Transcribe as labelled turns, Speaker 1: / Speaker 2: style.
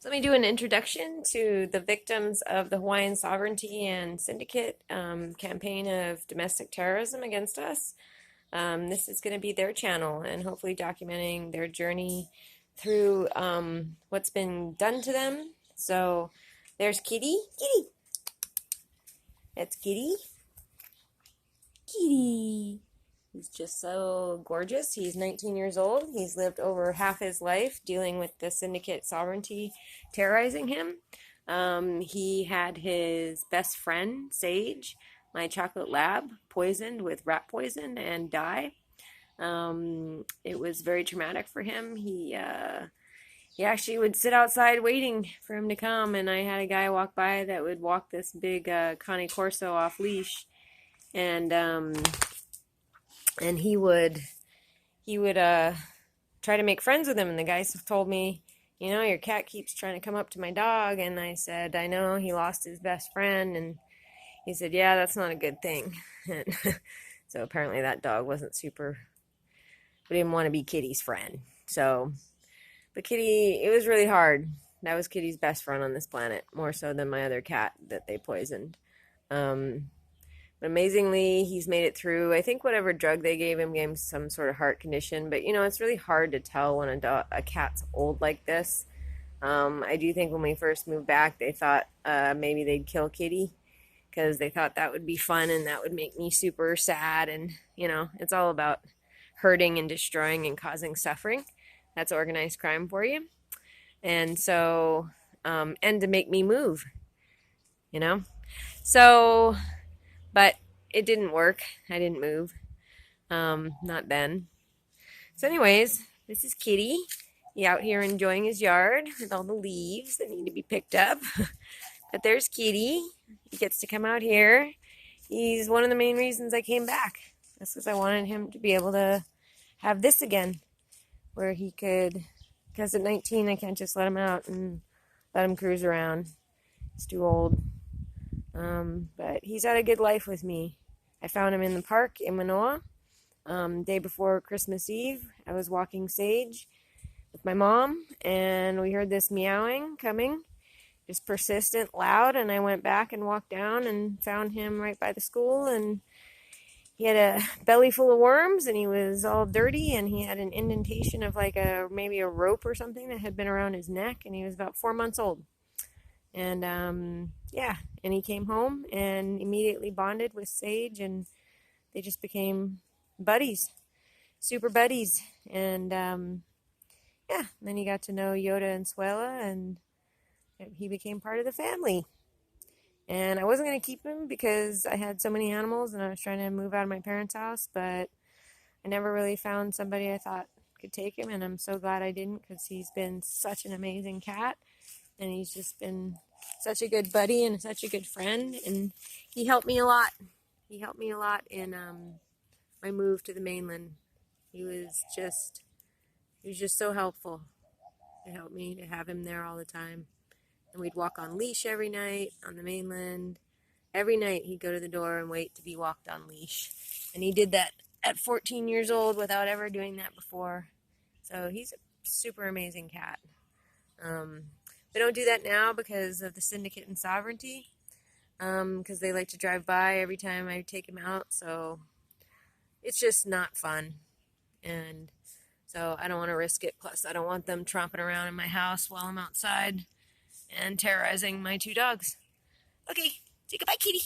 Speaker 1: So let me do an introduction to the victims of the Hawaiian sovereignty and syndicate campaign of domestic terrorism against us. This is going to be their channel and hopefully documenting their journey through what's been done to them. So there's Kitty. Kitty. That's Kitty. Kitty. He's just so gorgeous. He's 19 years old. He's lived over half his life dealing with the syndicate sovereignty terrorizing him. He had his best friend, Sage, my chocolate lab, poisoned with rat poison and die. It was very traumatic for him. He actually would sit outside waiting for him to come, and I had a guy walk by that would walk this big Cane Corso off leash, and he would try to make friends with him. And the guy told me, you know, your cat keeps trying to come up to my dog. And I said, I know, he lost his best friend. And he said, yeah, that's not a good thing. And so apparently that dog wasn't super, we didn't want to be Kitty's friend. So, but Kitty, it was really hard. That was Kitty's best friend on this planet, more so than my other cat that they poisoned. But amazingly, he's made it through. I think whatever drug they gave him some sort of heart condition. But, you know, it's really hard to tell when a cat's old like this. I do think when we first moved back, they thought maybe they'd kill Kitty because they thought that would be fun and that would make me super sad. And, you know, it's all about hurting and destroying and causing suffering. That's organized crime for you. And so, and to make me move, you know. So... But it didn't work. I didn't move. Not then. So anyways, this is Kitty. He's out here enjoying his yard with all the leaves that need to be picked up. But there's Kitty. He gets to come out here. He's one of the main reasons I came back. That's because I wanted him to be able to have this again. Where he could, because at 19 I can't just let him out and let him cruise around. He's too old. But he's had a good life with me. I found him in the park in Manoa. Day before Christmas Eve, I was walking Sage with my mom, and we heard this meowing coming, just persistent, loud, and I went back and walked down and found him right by the school, and he had a belly full of worms, and he was all dirty, and he had an indentation of like maybe a rope or something that had been around his neck, and he was about 4 months old. And yeah, and he came home and immediately bonded with Sage, and they just became buddies, super buddies. And yeah, and then he got to know Yoda and Suela, and he became part of the family. And I wasn't going to keep him because I had so many animals and I was trying to move out of my parents' house, but I never really found somebody I thought could take him, and I'm so glad I didn't because he's been such an amazing cat. And he's just been such a good buddy and such a good friend. And he helped me a lot. He helped me a lot in my move to the mainland. He was just so helpful. It helped me to have him there all the time. And we'd walk on leash every night on the mainland. Every night he'd go to the door and wait to be walked on leash. And he did that at 14 years old without ever doing that before. So he's a super amazing cat. They don't do that now because of the syndicate and sovereignty, because they like to drive by every time I take him out, so it's just not fun, and so I don't want to risk it. Plus, I don't want them tromping around in my house while I'm outside and terrorizing my two dogs. Okay, say goodbye, Kitty.